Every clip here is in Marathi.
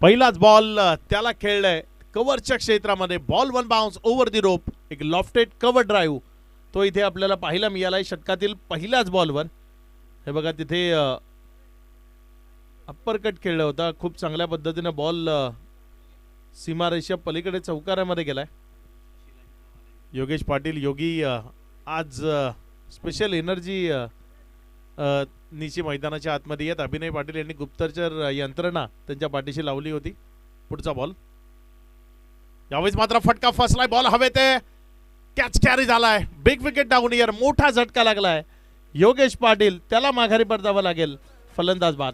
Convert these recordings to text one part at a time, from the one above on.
पहिलाच बॉल त्याला खेळलाय कव्हरच्या क्षेत्रामध्ये. Ball one bounce over the rope. एक लॉफ्टेड कव्हर ड्राईव्ह तो इथे आपल्याला पाहायला मिळालाय षटकातील पहिल्याच बॉलवर. हे बघा तिथे अप्पर कट खेळला होता. खूप चांगल्या पद्धतीने बॉल सीमारेषा पलीकडे चौकारामध्ये गेलाय. योगेश पाटील योगी आज स्पेशल एनर्जी नीची मैदानाच्या आतमध्ये येत. अभिनय पाटील यांनी गुप्तचर यंत्रणा त्यांच्या पाठीशी लावली होती. पुढचा बॉल यावेळेस मात्र फटका फसलाय. बॉल हवेत कॅच कॅरी झालाय. Big wicket down year. मोठा झटका लागलाय. योगेश पाटील त्याला माघारी परतावं लागेल. फलंदाज बाद.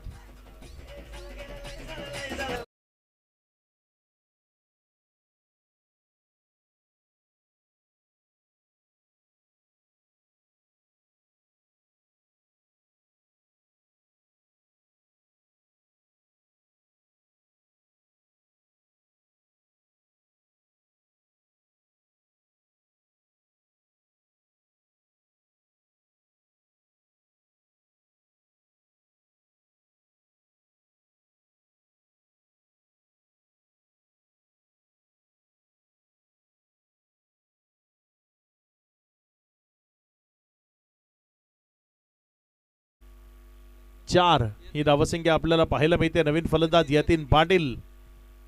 चार ही धावसंख्या आपल्याला पाहायला मिळते. नवीन फलंदाज यतीन पाटील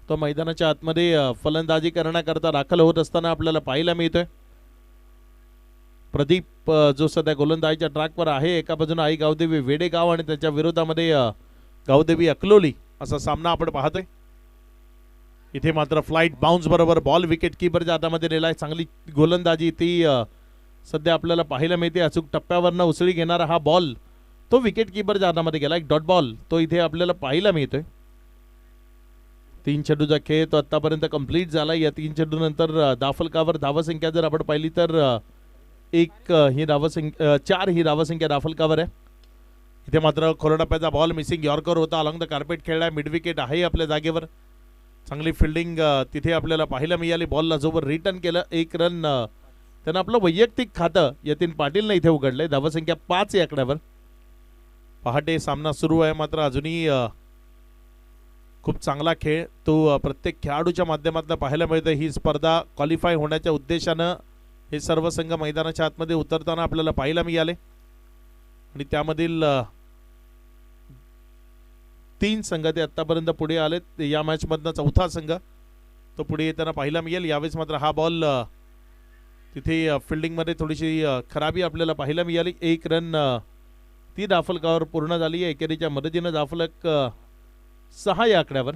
तो मैदानाच्या आतमध्ये फलंदाजी करण्याकरता दाखल होत असताना आपल्याला पाहायला मिळतोय. प्रदीप जो सध्या गोलंदाजीच्या ट्रॅकवर आहे. एका बाजूने आई गावदेवी वेडेगाव आणि त्याच्या विरोधामध्ये गावदेवी अकलोली असा सामना आपण पाहतोय. इथे मात्र फ्लाइट बाउन्स बरोबर बॉल विकेट कीपरच्या हातामध्ये नेलाय. चांगली गोलंदाजी ती सध्या आपल्याला पाहायला मिळते. अचूक टप्प्यावरनं उसळी घेणारा हा बॉल तो विकेट कीपरच्या हातामध्ये गेला. एक डॉट बॉल तो इथे आपल्याला पाहायला मिळतोय. 3 चेंडूचा खेळ तो आतापर्यंत कंप्लीट झाला. या 3 चेंडू नंतर धावफलकावर धावसंख्या जर आपण पाहिली तर 4 ही धावसंख्या धावफलकावर आहे. इथे मात्र खोलटप्प्याचा बॉल मिसिंग यॉर्कर होता. अलॉंग द कार्पेट खेळलाय. मिड विकेट आहे आपल्या जागेवर. चांगली फिल्डिंग तिथे आपल्याला पाहायला मिळाली. बॉलला जोवर रिटर्न केलं 1 रन त्यानं आपलं वैयक्तिक खातं यतीन पाटीलने इथे उघडलंय. धावसंख्या 5 या आकड्यावर. पहाटे सामना सुरू आहे मात्र अजूनही खूप चांगला खेळ तो प्रत्येक खेळाडूच्या माध्यमातून पाहायला मिळतं. ही स्पर्धा क्वालिफाय होण्याच्या उद्देशानं हे सर्व संघ मैदानाच्या आतमध्ये उतरताना आपल्याला पाहायला मिळाले आणि त्यामधील 3 संघ ते आतापर्यंत पुढे आलेत. या मॅच मधनं चौथा संघ तो पुढे येताना पाहायला मिळेल. यावेळेस मात्र हा बॉल तिथे फिल्डिंग मध्ये थोडीशी खराबी आपल्याला पाहायला मिळाली. 1 रन ती धावफलकावर पूर्ण झाली आहे. एकेरीच्या मदतीनं धावफलक 6 या आकड्यावर.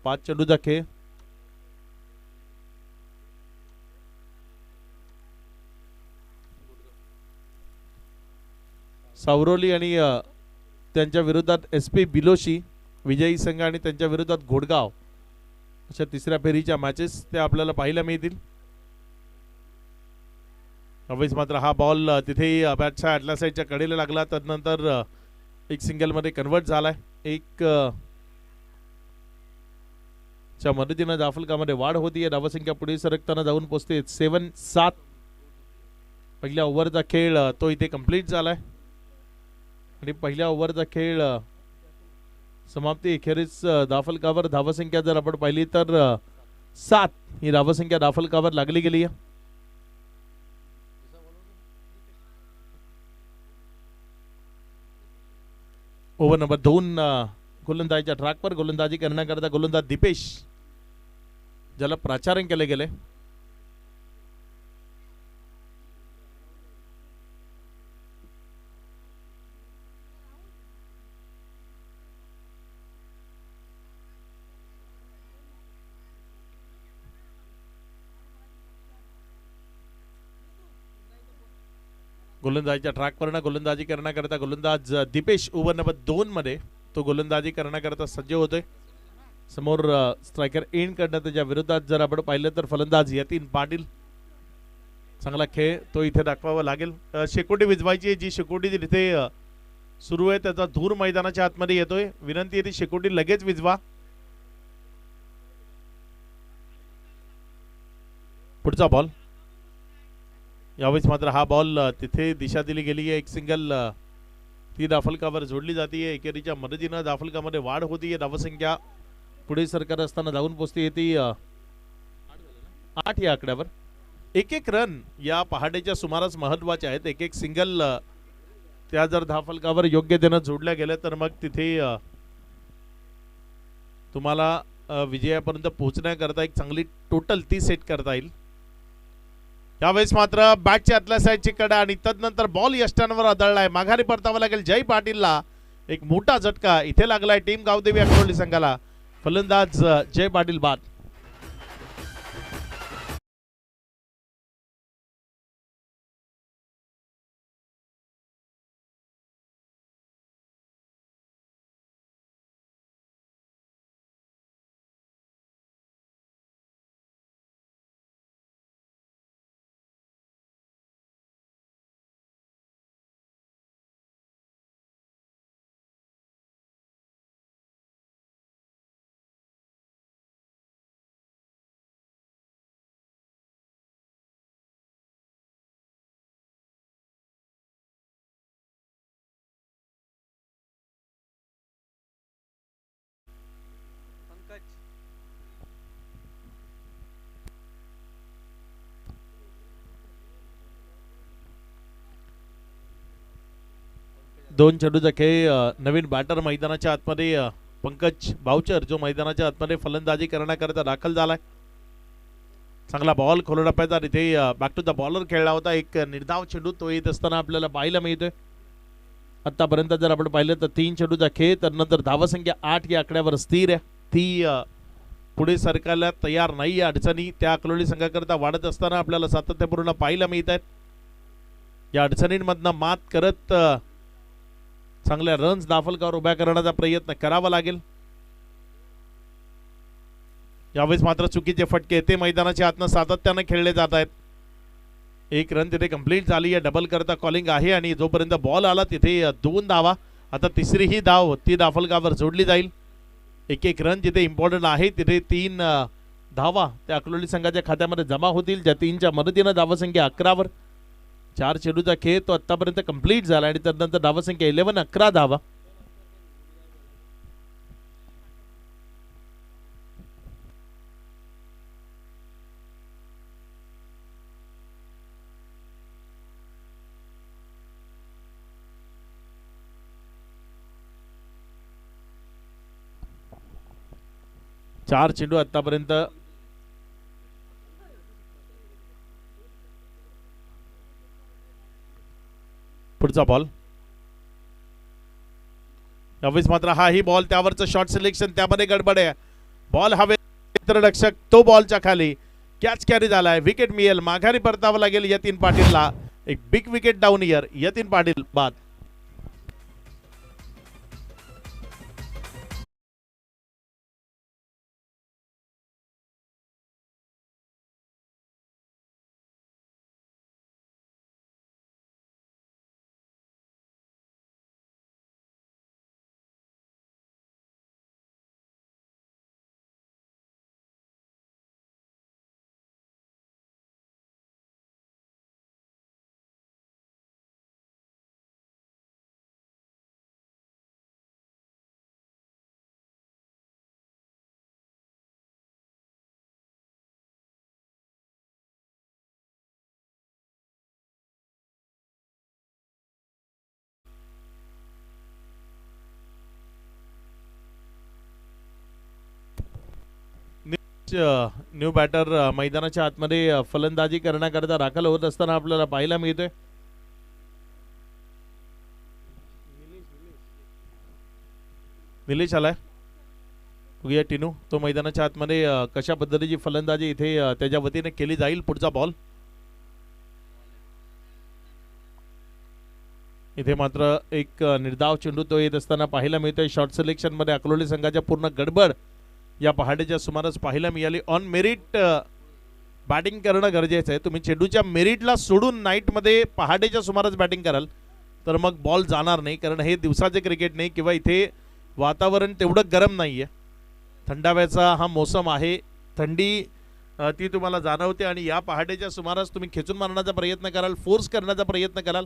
5 चेंडूचा खेळ. सावरोली आणि त्यांच्या विरोधात SP बिलोशी विजयी संघ आणि त्यांच्या विरोधात घोडगाव अशा तिसऱ्या फेरीच्या मॅचेस त्या आपल्याला पाहायला मिळतील. अवेस मात्र हा बॉल तिथे बॅटच्या आतल्या साईडच्या कडेला लागला. त्यानंतर एक सिंगल मध्ये कन्वर्ट झालाय. 1 च्या मदतीनं धावफलकामध्ये वाढ होतीये. धावसंख्या पुढे सरकताना जाऊन पोहोचते 7. पहिल्या ओव्हरचा खेळ तो इथे कंप्लीट झालाय आणि पहिल्या ओव्हरचा खेळ समाप्ती अखेरीस धावफलकावर धावसंख्या जर आपण पाहिली तर 7 ही धावसंख्या धावफलकावर लागली गेली आहे. ओव्हर नंबर 2 गोलंदाजीच्या ट्रॅकवर गोलंदाजी करण्याकरता गोलंदाज दीपेश ज्याला प्राचारण केले गेले. गोलंदाजीच्या ट्रॅकवरनं गोलंदाजी करण्याकरता गोलंदाज दीपेश ओव्हर नंबर 2 मध्ये तो गोलंदाजी करण्याकरता सज्ज होतोय. समोर स्ट्रायकर एंड करण्यात त्याच्या विरोधात जर आपण पाहिलं तर फलंदाज यतीन पाटील. चांगला खेळ तो इथे दाखवावा लागेल. शेकोटी विजवायची जी शेकोटी तिथे सुरू आहे त्याचा धूर मैदानाच्या आतमध्ये येतोय. विनंती आहे ती शेकोटी लगेच विजवा. पुढचा बॉल. यावेळेस मात्र हा बॉल तिथे दिशा दिली गेली आहे. 1 सिंगल ती धावफलकावर जोडली जाते. एकेरीच्या मदतीनं धावफलकामध्ये वाढ होतीये. धावसंख्या पुढे सरकार असताना धावून पोहोचते येते 8 या आकड्यावर. एक एक रन या पहाटेच्या सुमारास महत्वाचे आहेत. एक एक सिंगल त्या जर धावफलकावर योग्यतेनं जोडल्या गेल्या तर मग तिथे तुम्हाला विजयापर्यंत पोहोचण्याकरता एक चांगली टोटल ती सेट करता येईल. यावेळेस मात्र बॅटच्या आतल्या साईडची कडा आणि तदनंतर बॉल यष्टांवर आदळलाय. माघारी परतावं लागेल जय पाटीलला. एक मोठा झटका इथे लागलाय टीम गावदेवी अक्रोली संघाला. फलंदाज जय पाटील बाद. दोन चेंडूचा खेळ. नवीन बॅटर मैदानाच्या आतमध्ये पंकज बावचर जो मैदानाच्या आतमध्ये फलंदाजी करण्याकरता दाखल झालाय. चांगला बॉल खोल टप्प्याचा इथे बॅक टू द बॉलर खेळला होता. एक निर्धाव चेंडू तो येत असताना आपल्याला पाहायला मिळतोय. आतापर्यंत जर आपण पाहिलं तर 3 चेंडूचा खेळ. तर नंतर धावसंख्या 8 या आकड्यावर स्थिर आहे. ती पुढे सरकायला तयार नाही. अडचणी त्या अकलोली संघाकरता वाढत असताना आपल्याला सातत्यपूर्ण पाहायला मिळत आहेत. या अडचणींमधनं मात करत चांगल्या रन्स धावफलकावर उभ्या करण्याचा प्रयत्न करावा लागेल. यावेळेस मात्र चुकीचे फटके ते मैदानाच्या आतनं सातत्याने खेळले जात आहेत. एक रन तिथे कंप्लीट झाली आहे. डबल करता कॉलिंग आहे आणि जोपर्यंत बॉल आला तिथे 2 धावा. आता तिसरी ही धाव ती धावफलकावर जोडली जाईल. एक एक रन जिथे इम्पॉर्टंट आहे तिथे 3 धावा त्या अकलोली संघाच्या खात्यामध्ये जमा होतील. ज्या 3च्या मदतीनं धावसंख्या 11वर. 4 चेंडूचा खेळ तो आतापर्यंत कंप्लीट झाला आणि त्यानंतर धावसंख्या 11 धावा. चार चेंडू आतापर्यंत. पुढचा बॉल. यावेळेस मात्र हा ही बॉल त्यावरचं शॉर्ट सिलेक्शन त्यामध्ये गडबड आहे. बॉल हवे क्षेत्ररक्षक तो बॉलच्या खाली कॅच कॅरी झालाय. विकेट मिळेल. माघारी परतावं लागेल यतीन पाटीलला. एक big wicket down here. Yatin Patil बाद. न्यू बॅटर मैदानाच्या आतमध्ये फलंदाजी करण्याकरता दाखल होत असताना आपल्याला पाहायला मिळतोय. निलेश आलाय. बघूया टिनू तो मैदानाच्या आतमध्ये कशा पद्धतीची फलंदाजी इथे त्याच्या वतीने केली जाईल. पुढचा बॉल. इथे मात्र एक निर्धाव चेंडू तो येत असताना पाहायला मिळतोय. शॉर्ट सिलेक्शन मध्ये अकलोली संघाच्या पूर्ण गडबड या पहाटेच्या सुमारास पाहायला मिळाली. ऑन मेरिट बॅटिंग करणं गरजेचं आहे. तुम्ही चेंडूच्या मेरिटला सोडून नाईटमध्ये पहाटेच्या सुमारास बॅटिंग कराल तर मग बॉल जाणार नाही. कारण हे दिवसाचे क्रिकेट नाही किंवा इथे वातावरण तेवढं गरम नाही आहे. थंडाव्याचा हा मोसम आहे. थंडी ती तुम्हाला जाणवते आणि या पहाटेच्या सुमारास तुम्ही खेचून मारण्याचा प्रयत्न कराल, फोर्स करण्याचा प्रयत्न कराल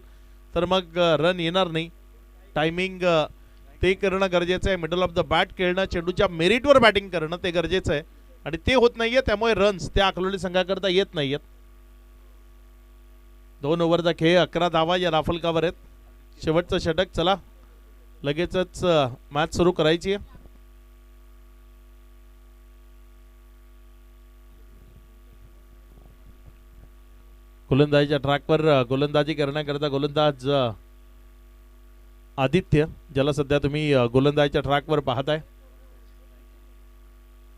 तर मग रन येणार नाही. टायमिंग ते करणं गरजेचं आहे. मिडल ऑफ द बॅट खेळणं, चेंडूच्या मेरिटवर बॅटिंग करणं ते गरजेचं आहे आणि ते होत नाहीये. त्यामुळे रन्स त्या अकलोली संघाकरता येत नाहीयेत. 2 ओव्हरचा खेळ, 11 धावा या राफलकावर आहेत. शेवटचं षटक. चला लगेचच मॅच सुरू करायची आहे. गोलंदाजीच्या ट्रॅकवर गोलंदाजी करण्याकरता गोलंदाज आदित्य, ज्याला सध्या तुम्ही गोलंदाजीच्या ट्रॅकवर पाहताय.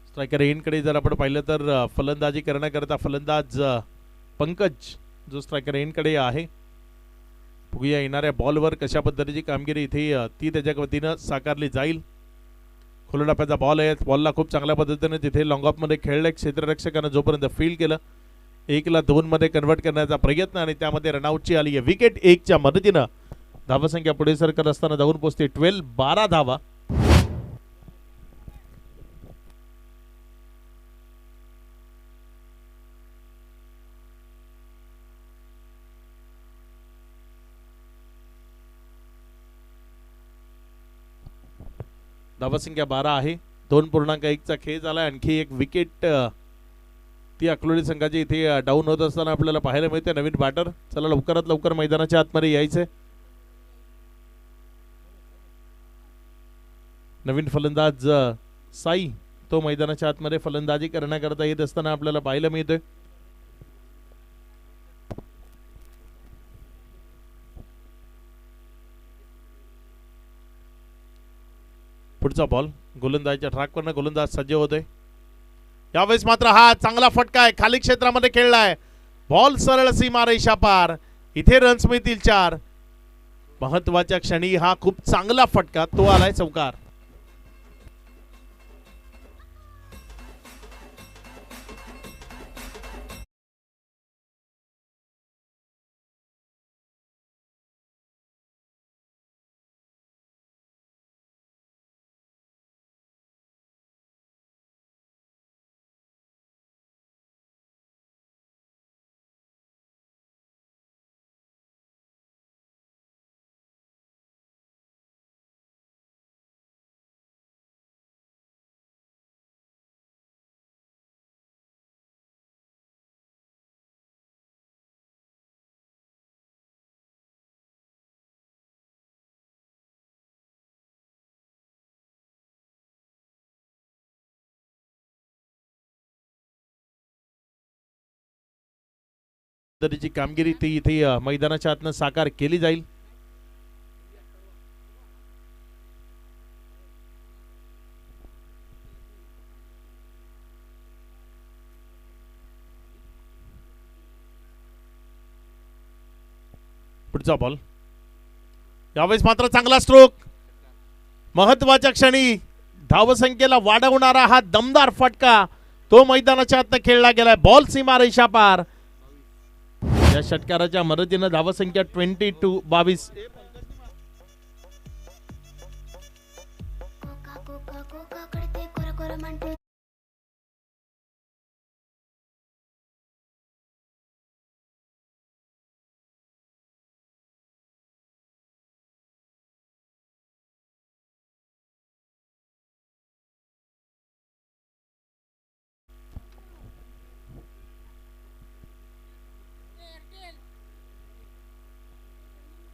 स्ट्रायकर एंडकडे जर आपण पाहिलं तर फलंदाजी करण्याकरता फलंदाज पंकज जो स्ट्रायकर एंडकडे आहे. बघूया येणाऱ्या बॉलवर कशा पद्धतीची कामगिरी इथे ती त्याच्या वतीनं साकारली जाईल. खुल्या टप्प्याचा बॉल आहे. बॉलला खूप चांगल्या पद्धतीने तिथे लॉंग ऑफमध्ये खेळले. क्षेत्ररक्षकानं जोपर्यंत फील्ड केलं 1-2 मध्ये कन्वर्ट करण्याचा प्रयत्न आणि त्यामध्ये रनआउटची आली आहे. विकेट 1च्या मदतीनं धावसंख्या पुढे सरकत असताना जाऊन पोहोचते 12 धावा. धावसंख्या 12 आहे. 2.1चा खेळ झाला. आणखी एक विकेट ती अकलोली संघाची इथे डाऊन होत असताना आपल्याला पाहायला मिळते. नवीन बॅटर. चला लवकरात लवकर मैदानाच्या आतमध्ये यायचे. नवीन फलंदाज साई तो मैदानाच्या आतमध्ये फलंदाजी करण्याकरता येत असताना आपल्याला पाहायला मिळतोय. पुढचा बॉल गोलंदाजीच्या ट्रॅकवरनं गोलंदाज सज्ज होतोय. यावेळेस मात्र हा चांगला फटका आहे. खाली क्षेत्रामध्ये खेळलाय. बॉल सरळ सीमा रेषा पार. इथे रन्स मिळतील 4. महत्वाच्या क्षणी हा खूप चांगला फटका तो आलाय चौकार. तरीची कामगिरी ती इथे मैदानाच्या आतनं साकार केली जाईल. पुढचा बॉल. यावेळेस मात्र चांगला स्ट्रोक. महत्वाच्या क्षणी धावसंख्येला वाढवणारा हा दमदार फटका तो मैदानाच्या आतनं खेळला गेलाय. बॉल सीमा रेषा पार. या षटकाराच्या मदतीनं धावसंख्या 22.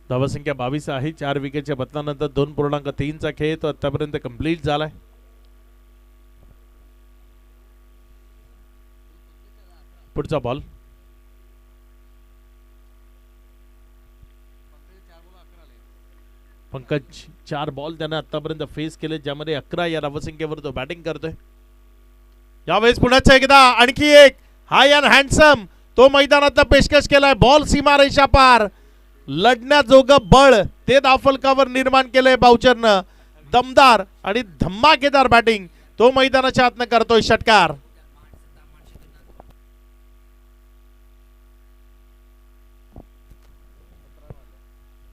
धावसंख्या 22 आहे. 4 विकेटच्या बदलानंतर 2.3चा खेळ तो आतापर्यंत कंप्लीट झालाय. पुढचा बॉल. पंकज 4 बॉल त्याने आतापर्यंत फेस केले, ज्यामध्ये 11 या धावसंख्येवर तो बॅटिंग करतोय. यावेळेस पुन्हा एकदा आणखी एक हाय अँड हँडसम तो मैदानात पेशकश केलाय. बॉल सीमा रेषा पार. लढण्याजोगं बळ ते धावफलकावर निर्माण केलंय बाउचरनं. दमदार आणि धमाकेदार बॅटिंग तो मैदानाच्या आतनं करतोय षटकार.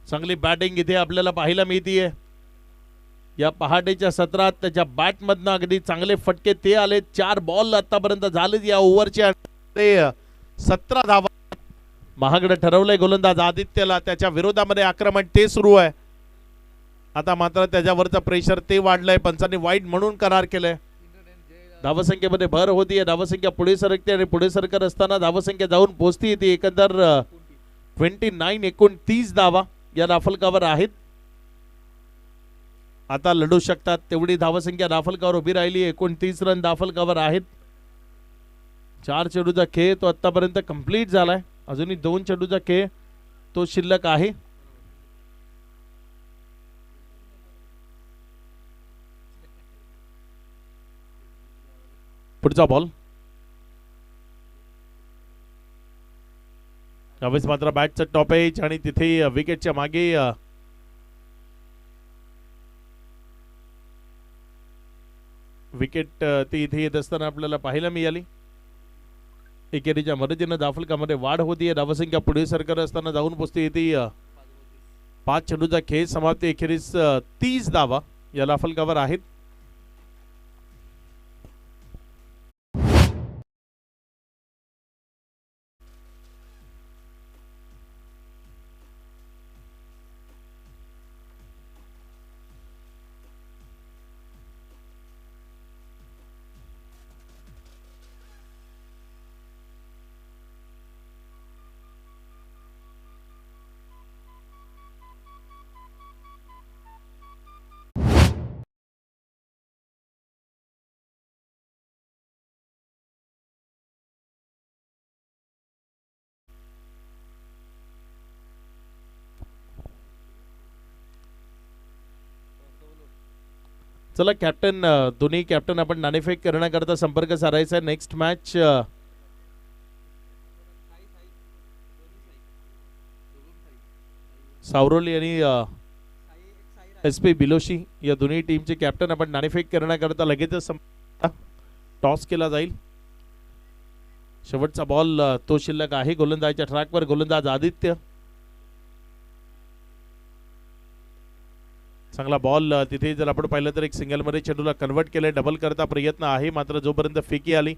चांगली बॅटिंग इथे आपल्याला पाहायला मिळतीये. या पहाटेच्या सत्रात त्याच्या बॅटमधनं अगदी चांगले फटके ते आले. 4 बॉल आतापर्यंत झाले या ओव्हरच्या. 17 धावा. महागडं ठरवलंय गोलंदाज आदित्यला. त्याच्या विरोधामध्ये आक्रमण ते सुरू आहे. आता मात्र त्याच्यावरचा प्रेशर ते वाढलंय, पंचांनी वाईट म्हणून करार केलाय. धावसंख्येमध्ये भर होतीये, धावसंख्या पुढे सरकते आणि पुढे सरकत असताना धावसंख्या जाऊन पोहोचती ती एकंदर 29 धावा या धाफलकावर आहेत. आता लढू शकतात तेवढी धावसंख्या धाफलकावर उभी राहिली. 29 रन धाफलकावर आहेत. 4 चेंडूचा खेळ तो आतापर्यंत कंप्लीट झालाय. अजूनही 2 चेंडूचा खेळ तो शिल्लक आहे. पुढचा बॉल. यावेळेस मात्र बॅटचं टॉप एज आणि तिथे विकेटच्या मागे विकेट ती इथे येत असताना आपल्याला पाहायला मिळाली. एकेरीच्या मदतीनं धाफलकामध्ये वाढ होतीये. धावसंख्या पुढे सरकत असताना जाऊन पोचते येते 5 चेंडूचा खेळ समाप्ती. एखेरीस 30 धावा या धाफलकावर आहेत. चला कॅप्टन, दोन्ही कॅप्टन आपण नाणेफेक करण्याकरता संपर्क साधायचा आहे. नेक्स्ट मॅच सावरोली आणि SP बिलोशी या दोन्ही टीमचे कॅप्टन आपण नाणेफेक करण्याकरता लगेचच टॉस केला जाईल. शेवटचा बॉल तो शिल्लक आहे. गोलंदाजच्या ट्रॅकवर गोलंदाज आदित्य. चांगला बॉल तिथे जर आपण पाहिलं तर एक सिंगल मध्ये चेंडूला कन्वर्ट केलंय. डबल करता प्रयत्न आहे मात्र जोपर्यंत फेकी आली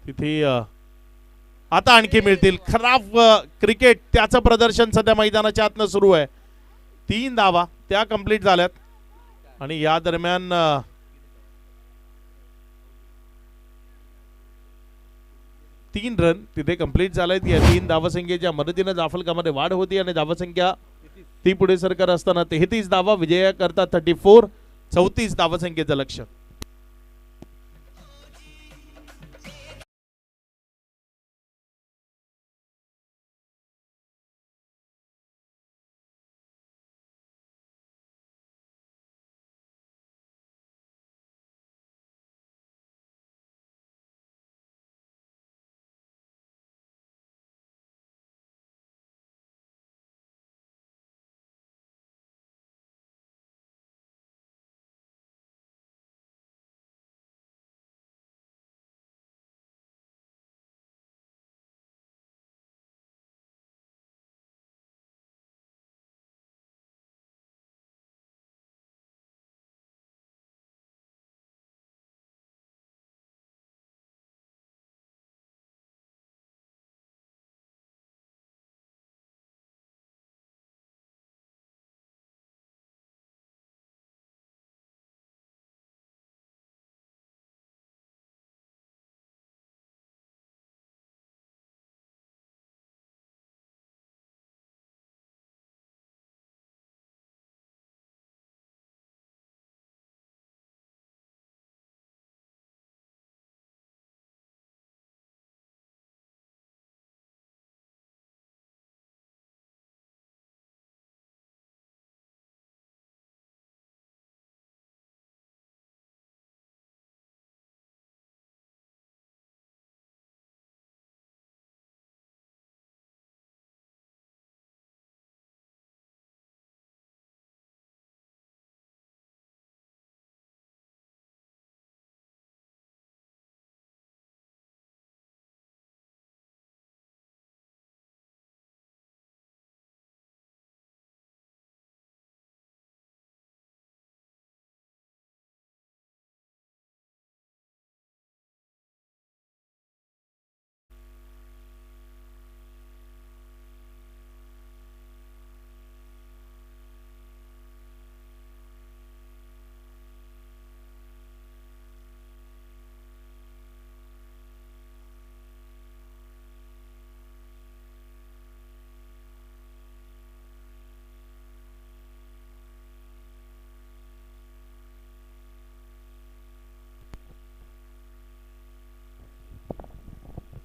तिथे आता आणखी मिळतील. खराब क्रिकेट त्याचं प्रदर्शन सध्या मैदानाच्या आतनं सुरू आहे. 3 धावा त्या कंप्लीट झाल्यात आणि या दरम्यान 3 रन तिथे कंप्लीट झालेत. या 3 धावसंख्येच्या मदतीने धाफलकामध्ये वाढ होती आणि धावसंख्या ती पुढे सरकत असताना 33 धावा विजयाकरता 34 धावसंख्येचं लक्ष्य.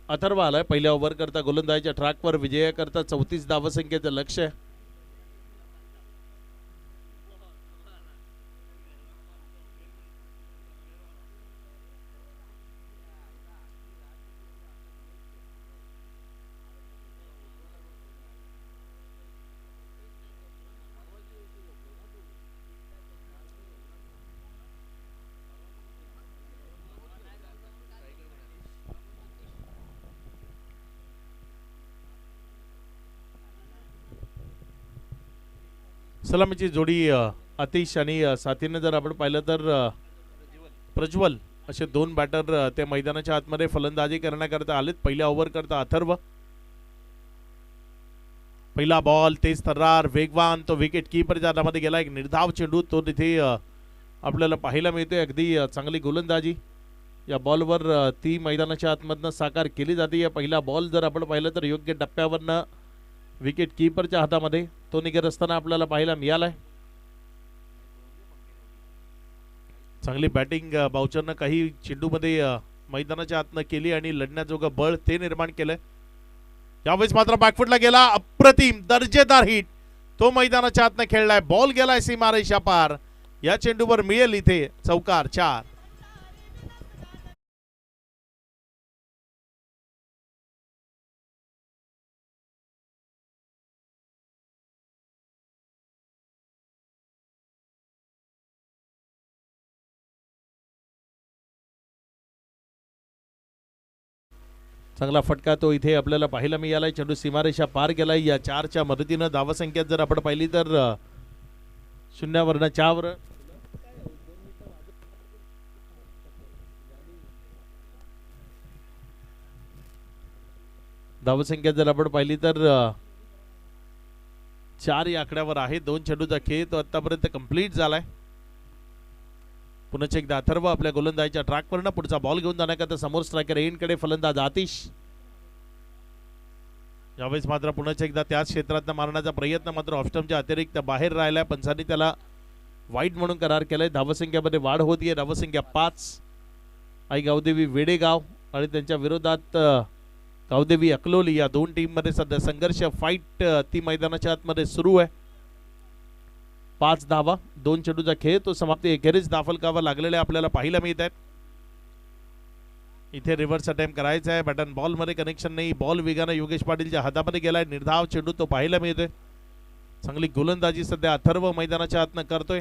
अथर्व आलाय पहिल्या ओव्हर करता गोलंदाजीच्या ट्रॅकवर विजयाकरता 34 धावसंख्येचं लक्ष आहे. सलामीची जोडी आतिश आणि साथीने जर आपण पाहिलं तर प्रज्वल असे दोन बॅटर त्या मैदानाच्या आतमध्ये फलंदाजी करण्याकरता आलेत. पहिल्या ओव्हर करता अथर्व. पहिला बॉल तेज तर्रार वेगवान तो विकेट कीपरच्या हातामध्ये गेला. एक निर्धाव चेंडू तो तिथे आपल्याला पाहायला मिळतोय. अगदी चांगली गोलंदाजी या बॉलवर ती मैदानाच्या आतमधनं साकार केली जाते. या पहिला बॉल जर आपण पाहिलं तर योग्य टप्प्यावरनं विकेट कीपरच्या हातामध्ये तो निघत असताना आपल्याला पाहायला मिळालाय. चांगली बॅटिंग बाउचरनं काही चेंडूमध्ये मैदानाच्या आतनं केली आणि लढण्याजोगं बळ ते निर्माण केलंय. यावेळेस मात्र बॅकफुटला गेला. अप्रतिम दर्जेदार हिट तो मैदानाच्या आतनं खेळलाय. बॉल गेलाय सीमारेषा पार. या चेंडूवर मिळेल इथे चौकार 4. चांगला फटका तो इथे आपल्याला पाहायला मिळालाय. चेंडू सीमारेषा पार गेलाय. या 4च्या मदतीनं धावसंख्येत जर आपण पाहिली तर 0वरनं 4 धावसंख्या जर आपण पाहिली तर 4 या आकड्यावर आहे. 2 चेंडूचा खेळ तो आतापर्यंत कंप्लीट झालाय. पुन्हा एकदा अथर्व आपल्या गोलंदाजीच्या ट्रॅकवरनं पुढचा बॉल घेऊन जाण्याकरता समोर स्ट्रायकर एंडकडे फलंदाज आतिश. यावेळेस मात्र पुन्हा एकदा त्याच क्षेत्रात मारण्याचा प्रयत्न मात्र ऑफस्टम्पच्या अतिरिक्त बाहेर राहिलाय. पंचांनी त्याला वाईट म्हणून करार केलाय. धावसंख्येमध्ये वाढ होतीये. धावसंख्या 5. आई गावदेवी वेडेगाव आणि त्यांच्या विरोधात गावदेवी अकलोली या दोन टीम मध्ये सध्या संघर्ष फाईट ती मैदानाच्या आतमध्ये सुरू आहे. 5 धावा 2 चेंडूचा खेळ तो समाप्ती एकेरीच धाफलकावर लागलेले आपल्याला पाहायला मिळत आहेत. इथे रिव्हर्स अटेम्प्ट करायचा आहे. बॅटन बॉल मध्ये कनेक्शन नाही. बॉल वेगाने योगेश पाटीलच्या हातामध्ये गेलाय. निर्धाव चेंडू तो पाहायला मिळतोय. चांगली गोलंदाजी सध्या अथर्व मैदानाच्या आतनं करतोय.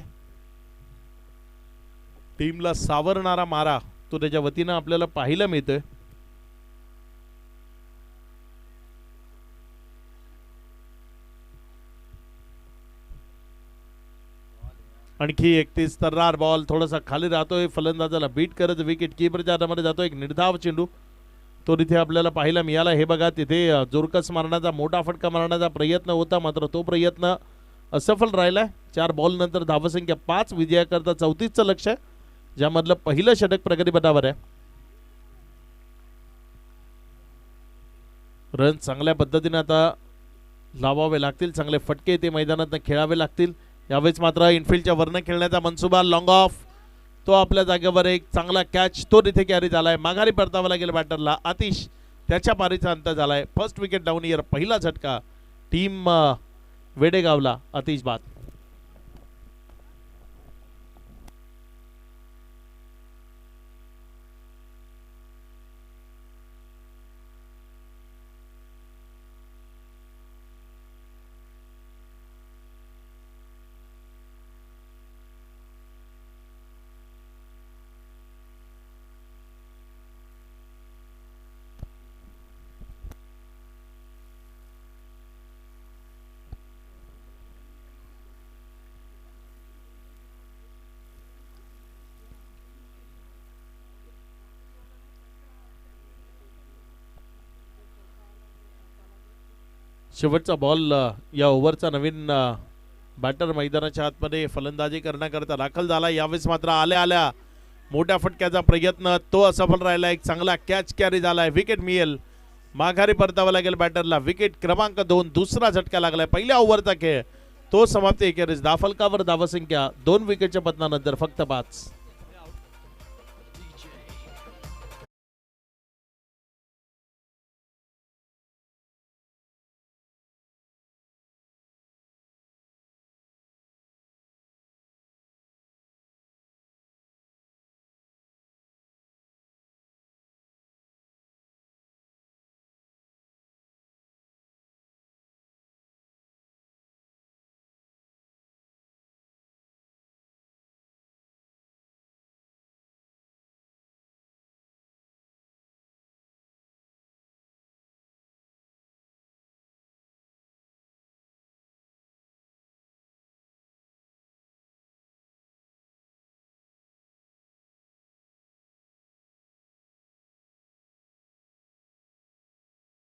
टीमला सावरणारा मारा तो त्याच्या वतीनं आपल्याला पाहायला मिळतोय. आणखी 31 तर्रार बॉल थोडासा खाली राहतोय. फलंदाजाला बीट करत विकेट कीपरच्या हातामध्ये जातो. एक निर्धाव चेंडू तो तिथे आपल्याला पाहायला मिळाला. हे बघा तिथे जोरकस मारण्याचा मोठा फटका मारण्याचा प्रयत्न होता मात्र तो प्रयत्न असफल राहिलाय. 4 बॉल नंतर धावसंख्या 5. विजयाकरता 34चं लक्ष आहे ज्यामधलं पहिलं षटक प्रगतीपथावर आहे. रन चांगल्या पद्धतीने आता लावावे लागतील. चांगले फटके ते मैदानात खेळावे लागतील. यावेळेस मात्र इनफिल्डच्या वरनं खेळण्याचा मनसुबा लॉंग ऑफ तो आपल्या जागेवर एक चांगला कॅच तो तिथे कॅरी झालाय. माघारी परतावा लागेल बॅटरला. आतिश त्याच्या पारीचा अंत झालाय. फर्स्ट विकेट डाऊन इयर पहिला झटका टीम वेडेगावला. आतिश बाद. शेवटचा बॉल या ओव्हरचा नवीन बॅटर मैदानाच्या आतमध्ये फलंदाजी करण्याकरता दाखल झाला. यावेळेस मात्र आल्या मोठ्या फटक्याचा प्रयत्न तो असफल राहिला. एक चांगला कॅच कॅरी झालाय. विकेट मिळेल. माघारी परतावा लागेल बॅटरला. विकेट क्रमांक 2 दुसरा झटका लागलाय. पहिल्या ओव्हरचा खेळ तो समाप्ती एकेरीस धाफलकावर. धावसंख्या 2 विकेटच्या पतनानंतर फक्त 5.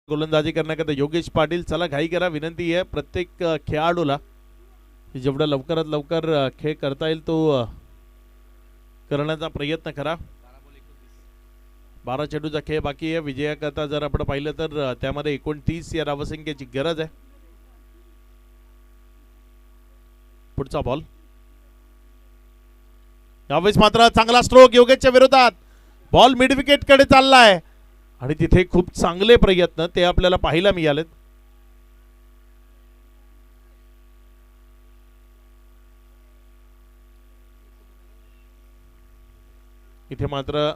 गोलंदाजी करण्याकरता योगेश पाटील. चला घाई करा, विनंती आहे प्रत्येक खेळाडूला जेवढा लवकरात लवकर खेळ करता येईल तो करण्याचा प्रयत्न करा. 12 चेंडूचा खेळ बाकी आहे. विजयाकरता जर आपण पाहिलं तर त्यामध्ये 29 या धावसंख्येची गरज आहे. पुढचा बॉल यावेळेस मात्र चांगला स्ट्रोक योगेशच्या विरोधात. बॉल मिड विकेट कडे चाललाय आणि तिथे खूप चांगले प्रयत्न ते आपल्याला पाहायला मिळालेत. इथे मात्र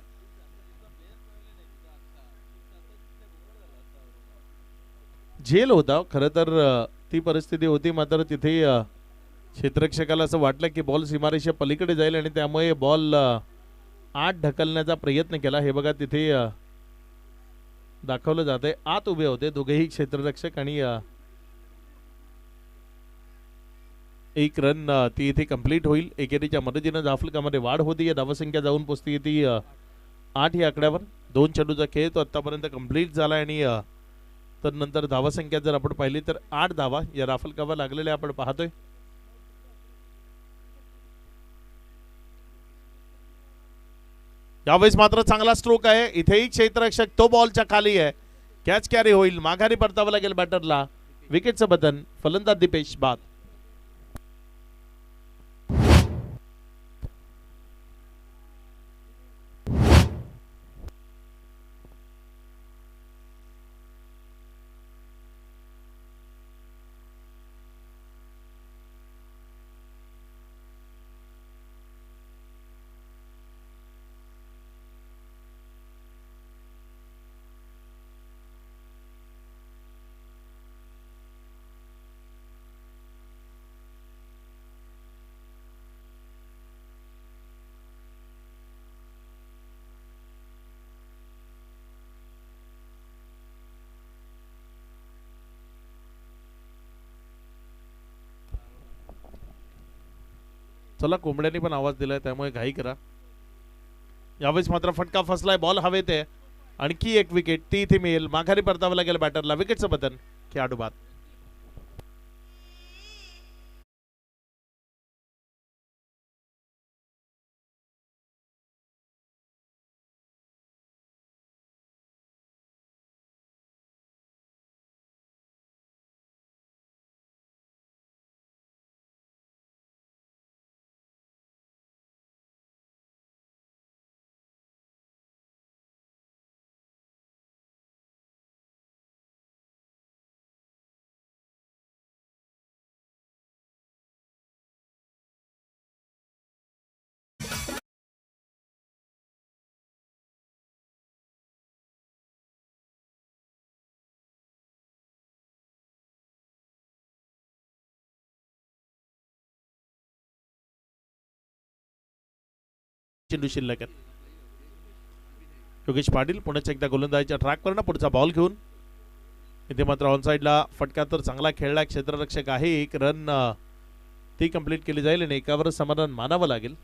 झेल होता खरं तर ती परिस्थिती होती. मात्र तिथे क्षेत्ररक्षकाला असं वाटलं की बॉल सीमारेषा पलीकडे जाईल आणि त्यामुळे बॉल आत ढकलण्याचा प्रयत्न केला. हे बघा तिथे दाखवलं जाते आत उभे होते दोघेही क्षेत्ररक्षक आणि एक रन ती इथे कंप्लीट होईल. एकेरीच्या मदतीनं धावफलकामध्ये वाढ होती. या धावसंख्या जाऊन पोचती ती 8 या आकड्यावर. 2 चेंडूचा खेळ तो आतापर्यंत कंप्लीट झाला आणि तर नंतर धावसंख्या जर आपण पाहिली तर 8 धावा या धावफलकावर लागलेल्या आपण पाहतोय. यावेळेस मात्र चांगला स्ट्रोक आहे. इथेही क्षेत्ररक्षक तो बॉलच्या खाली आहे. कॅच कॅरी होईल. माघारी परतावं लागेल बॅटरला. विकेटचं बदन. फलंदाज दीपेश बाद. चला कोंबड्यांनी पण आवाज दिलाय त्यामुळे घाई करा. यावेळेस मात्र फटका फसलाय. बॉल हवेत आहे. आणखी एक विकेट ती इथे मिळेल. माघारी परतावं लागेल बॅटरला. विकेटचं बटन. खेळाडू बाद. चेंडू शिल्लक. योगेश पाटील पुण्याच एकदा गोलंदाजीच्या ट्रॅकवर ना पुढचा बॉल घेऊन. इथे मात्र ऑन साइडला फटका तर चांगला खेळला. क्षेत्ररक्षक आहे. एक रन ती कंप्लीट केली जाईल आणि एकावर समाधान मानावं लागेल.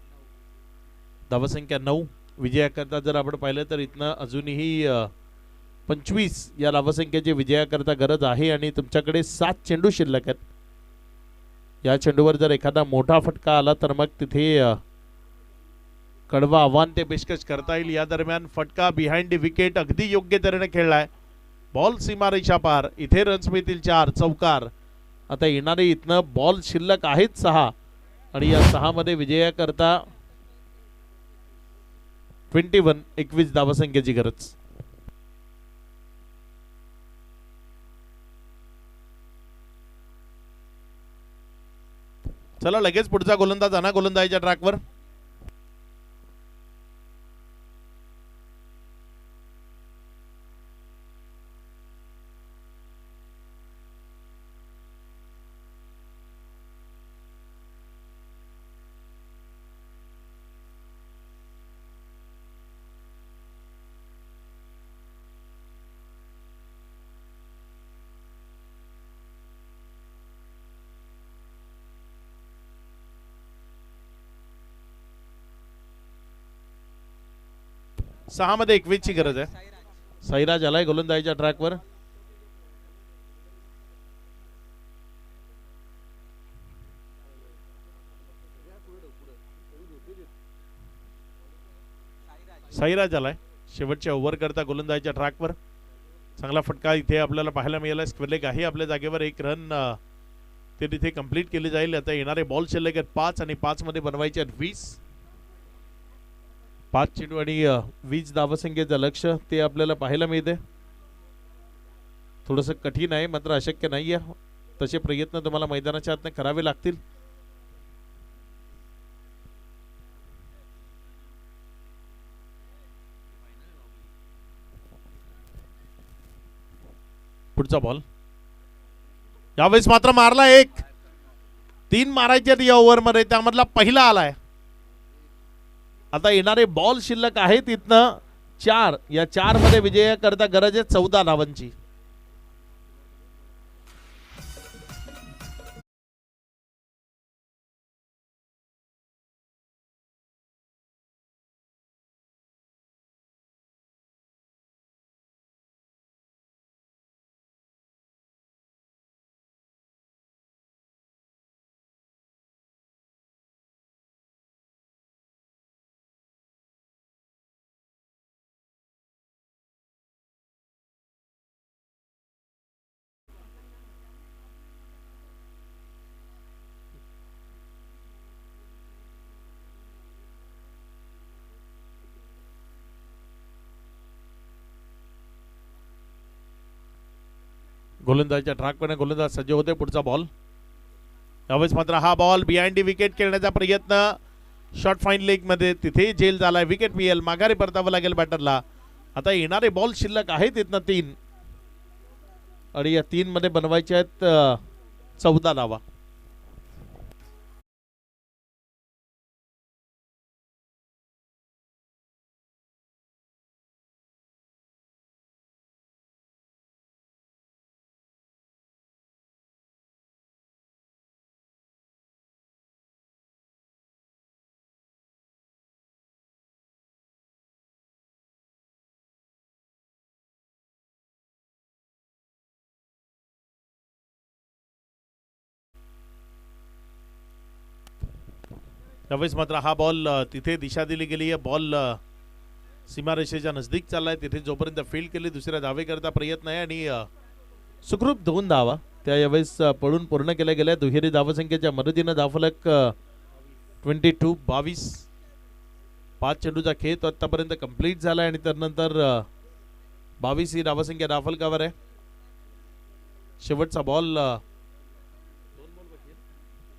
धावसंख्या 9. विजयाकरता जर आपण पाहिलं तर इथनं अजूनही 25 या धावसंख्येची विजयाकरता गरज आहे आणि तुमच्याकडे 7 चेंडू शिल्लक आहेत. या चेंडूवर जर एखादा मोठा फटका आला तर मग तिथे कडवा आव्हान ते पेशकश करता येईल. या दरम्यान फटका बिहाइंड द विकेट अगदी योग्य तऱ्हेने खेळलाय. बॉल सीमारेषा पार. इथे रन्स मिळतील 4. चौकार. आता येणारे इथनं बॉल शिल्लक आहेत 6 आणि या 6 मध्ये विजयाकरता 21 धावसंख्येची गरज. चला लगेच पुढचा गोलंदाज आणा गोलंदाजीच्या ट्रॅकवर. सहा मध्ये 21 ची गरज आहे. साईराज आलाय गोलंदाजीच्या ट्रॅकवर. साईराज आलाय शेवटच्या ओव्हर करता गोलंदाजीच्या ट्रॅकवर. चांगला फटका इथे आपल्याला पाहायला मिळाला. स्क्वेअर आहे आपल्या जागेवर. एक रन ते तिथे कंप्लीट केली जाईल. आता येणारे बॉल शिल्लक आहेत 5 आणि 5 मध्ये बनवायचे आहेत 20. 5 चेंडू आणि 20 धावसंख्येचं लक्ष्य ते आपल्याला पाहायला मिळते. थोडंसं कठीण आहे मात्र अशक्य नाही आहे. तसे प्रयत्न तुम्हाला मैदानाच्या आतने करावे लागतील. पुढचा बॉल यावेळेस मात्र मारला एक. 3 मारायचे या ओव्हर मध्ये त्यामधला पहिला आलाय. आता येणारे बॉल शिल्लक आहे तिथनं 4. या 4 मध्ये विजय करता गरज आहे 14 धावांची. गोलंदाजीच्या ट्रॅकवर गोलंदाज सज्ज होते. पुढचा बॉल यावेळेस मात्र हा बॉल बिहाइंड दी विकेट खेळण्याचा प्रयत्न. शॉर्ट फाईन लेग मध्ये तिथे जेल झालाय. विकेट मिळेल. माघारी परतावं लागेल बॅटरला. आता येणारे बॉल शिल्लक आहे तिथनं 3 आणि या 3 मध्ये बनवायचे आहेत 14 धावा. यावेळेस मात्र हा बॉल तिथे दिशा दिली गेली आहे. बॉल सीमारेषेच्या नजदीक चाललाय. तिथे जोपर्यंत फील्ड केली दुसऱ्या धावे करता प्रयत्न आहे आणि सुखरूप 2 धावा त्या यावेळेस पळून पूर्ण केल्या गेल्या. दुहेरी धावसंख्येच्या मदतीनं धावफलक 22. 5 चेंडूचा खेळ तो आतापर्यंत कंप्लीट झालाय आणि त्यानंतर 22 ही धावसंख्या धावफलकावर आहे. शेवटचा बॉल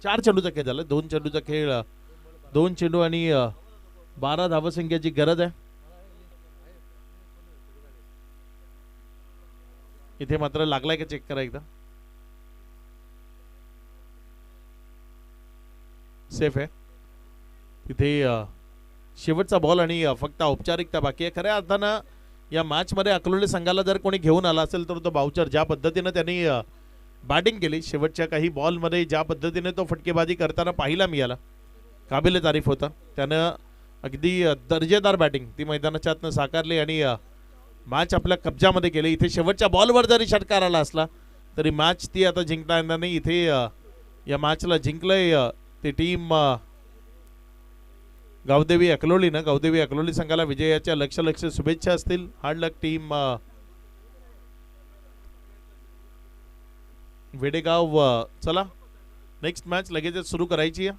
4 चेंडूचा खेळ झाला. 2 चेंडूचा खेळ 2 चेंडू आणि 12 धावसंख्येची गरज आहे. इथे मात्र लागलाय का चेक करा एकदा. सेफ आहे. तिथे शेवटचा बॉल आणि फक्त औपचारिकता बाकी आहे. खऱ्या अर्थानं या मॅच मध्ये अकलोले संघाला जर कोणी घेऊन आला असेल तर तो बाउचर. ज्या पद्धतीने त्यांनी बॅटिंग केली शेवटच्या काही बॉल मध्ये, ज्या पद्धतीने तो फटकेबाजी करताना पाहायला मिळाला, काबिल तारीफ होता. त्यानं अगदी दर्जेदार बॅटिंग ती मैदानाच्या आतनं साकारली आणि मॅच आपल्या कब्जामध्ये केली. इथे शेवटच्या बॉलवर जरी षटकार आला असला तरी मॅच ती आता जिंकता येणार नाही. इथे या मॅचला जिंकलंय ती टीम गावदेवी अकलोलीनं. गावदेवी अकलोली संघाला विजयाच्या लक्ष शुभेच्छा असतील. हार्ड लक टीम वेडेगाव. चला नेक्स्ट मॅच लगेच सुरू करायची आहे.